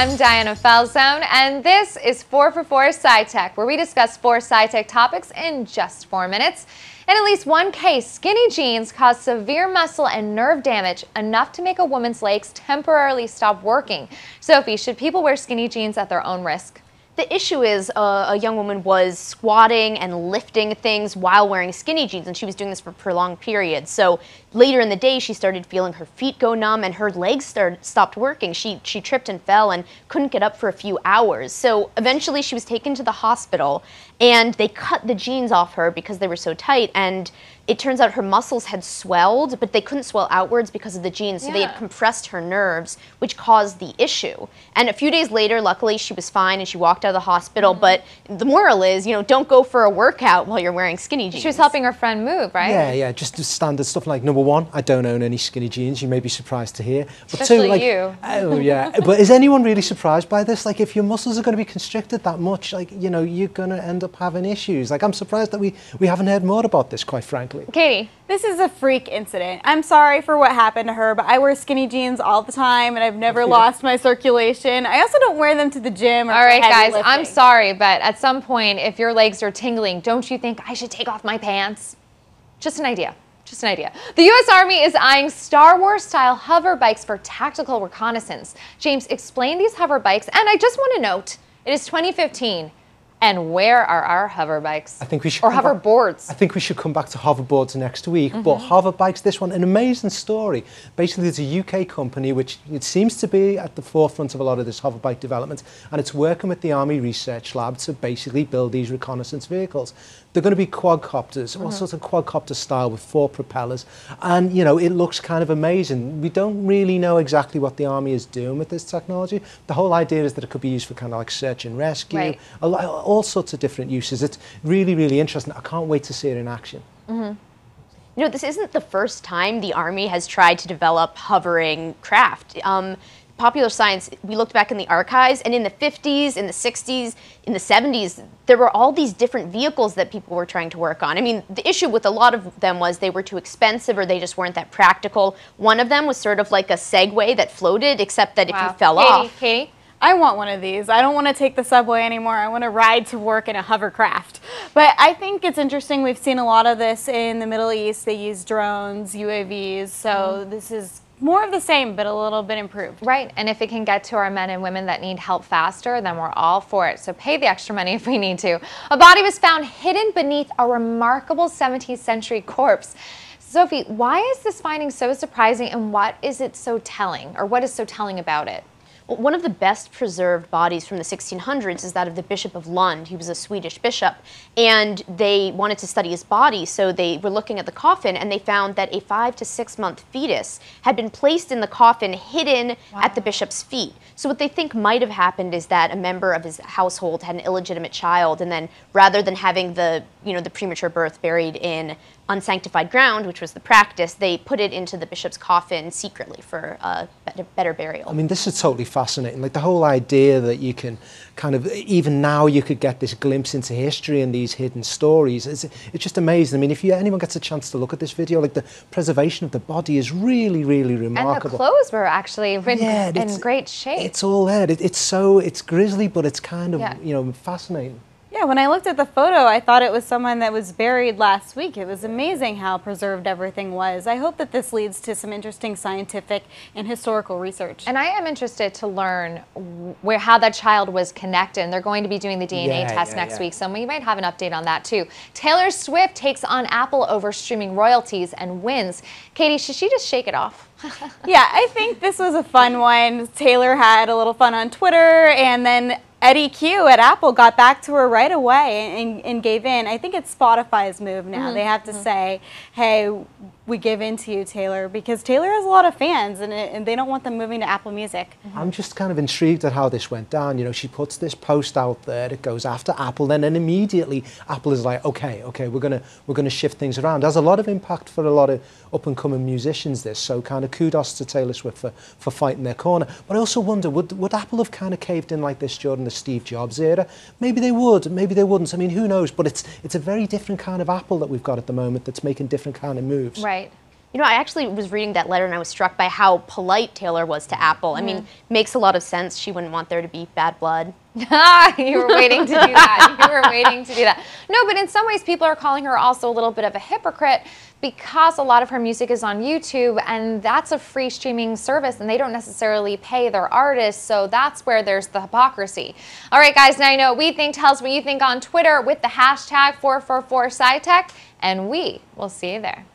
I'm Diana Falzone, and this is 4for4 SciTech, where we discuss 4 SciTech topics in just 4 minutes. In at least one case, skinny jeans cause severe muscle and nerve damage, enough to make a woman's legs temporarily stop working. Sophie, should people wear skinny jeans at their own risk? The issue is a young woman was squatting and lifting things while wearing skinny jeans, and she was doing this for prolonged periods. So later in the day, she started feeling her feet go numb and her legs stopped working. She tripped and fell and couldn't get up for a few hours. So eventually she was taken to the hospital, and they cut the jeans off her because they were so tight. And it turns out her muscles had swelled, but they couldn't swell outwards because of the jeans, so they had compressed her nerves, which caused the issue. And a few days later, luckily, she was fine and she walked out of the hospital. But the moral is, you know, don't go for a workout while you're wearing skinny jeans. She was helping her friend move, right? Yeah, just the standard stuff like, number one, I don't own any skinny jeans. You may be surprised to hear. But especially two, like, you. Oh, yeah. But is anyone really surprised by this? Like, if your muscles are going to be constricted that much, like, you know, you're going to end up having issues. Like, I'm surprised that we haven't heard more about this, quite frankly. Katie. This is a freak incident. I'm sorry for what happened to her, but I wear skinny jeans all the time, and I've never lost my circulation. I also don't wear them to the gym or all right, guys, lifting. I'm sorry, but at some point, if your legs are tingling, don't you think I should take off my pants? Just an idea. Just an idea. The U.S. Army is eyeing Star Wars-style hover bikes for tactical reconnaissance. James, explain these hover bikes, and I just want to note, it is 2015. And where are our hover bikes? I think we should. Or hoverboards. I think we should come back to hoverboards next week. But hover bikes, this one, an amazing story. Basically, it's a UK company which it seems to be at the forefront of a lot of this hover bike development, and it's working with the Army Research Lab to basically build these reconnaissance vehicles. They're going to be quadcopters, all sorts of quadcopter style with 4 propellers, and you know it looks kind of amazing. We don't really know exactly what the Army is doing with this technology. The whole idea is that it could be used for kind of like search and rescue, all sorts of different uses. It's really, really interesting. I can't wait to see it in action. You know, this isn't the first time the Army has tried to develop hovering craft. Popular Science, we looked back in the archives, and in the 50s, in the 60s, in the 70s, there were all these different vehicles that people were trying to work on. I mean, the issue with a lot of them was they were too expensive or they just weren't that practical. One of them was sort of like a Segway that floated, except that if you fell off. Katie? I want one of these. I don't want to take the subway anymore. I want to ride to work in a hovercraft. But I think it's interesting. We've seen a lot of this in the Middle East. They use drones, UAVs. So this is more of the same, but a little bit improved. Right, and if it can get to our men and women that need help faster, then we're all for it. So pay the extra money if we need to. A body was found hidden beneath a remarkable 17th century corpse. Sophie, why is this finding so surprising, and what is it so telling, or what is so telling about it? Well, one of the best preserved bodies from the 1600s is that of the Bishop of Lund. He was a Swedish bishop, and they wanted to study his body, so they were looking at the coffin, and they found that a 5 to 6 month fetus had been placed in the coffin, hidden at the bishop's feet. So what they think might have happened is that a member of his household had an illegitimate child, and then rather than having the premature birth buried in unsanctified ground, which was the practice, they put it into the bishop's coffin secretly for better burial. I mean, this is totally fascinating. Like the whole idea that you can kind of, even now you could get this glimpse into history and these hidden stories. It's just amazing. I mean, if anyone gets a chance to look at this video, like the preservation of the body is really, really remarkable. And the clothes were actually in great shape. It's all there. It's grisly, but it's kind of, you know, fascinating. Yeah, when I looked at the photo, I thought it was someone that was buried last week. It was amazing how preserved everything was. I hope that this leads to some interesting scientific and historical research. And I am interested to learn how that child was connected. And they're going to be doing the DNA test next week, so we might have an update on that too. Taylor Swift takes on Apple over streaming royalties and wins. Katie, should she just shake it off? Yeah, I think this was a fun one. Taylor had a little fun on Twitter, and then Eddie Q at Apple got back to her right away and gave in. I think it's Spotify's move now. They have to say, hey, we give in to you, Taylor, because Taylor has a lot of fans, and they don't want them moving to Apple Music. I'm just kind of intrigued at how this went down. You know, she puts this post out there, it goes after Apple, and then immediately Apple is like, okay, we're gonna shift things around. It has a lot of impact for a lot of up-and-coming musicians, this, so kind of kudos to Taylor Swift for fighting their corner. But I also wonder, would Apple have kind of caved in like this during the Steve Jobs era? Maybe they would, maybe they wouldn't. I mean, who knows? But it's a very different kind of Apple that we've got at the moment that's making different kind of moves. Right. You know, I actually was reading that letter and I was struck by how polite Taylor was to Apple. I mean, makes a lot of sense. She wouldn't want there to be bad blood. You were waiting to do that. You were waiting to do that. No, but in some ways, people are calling her also a little bit of a hypocrite because a lot of her music is on YouTube, and that's a free streaming service, and they don't necessarily pay their artists, so that's where there's the hypocrisy. All right, guys, now you know what we think. Tell us what you think on Twitter with the hashtag 444 SciTech, and we will see you there.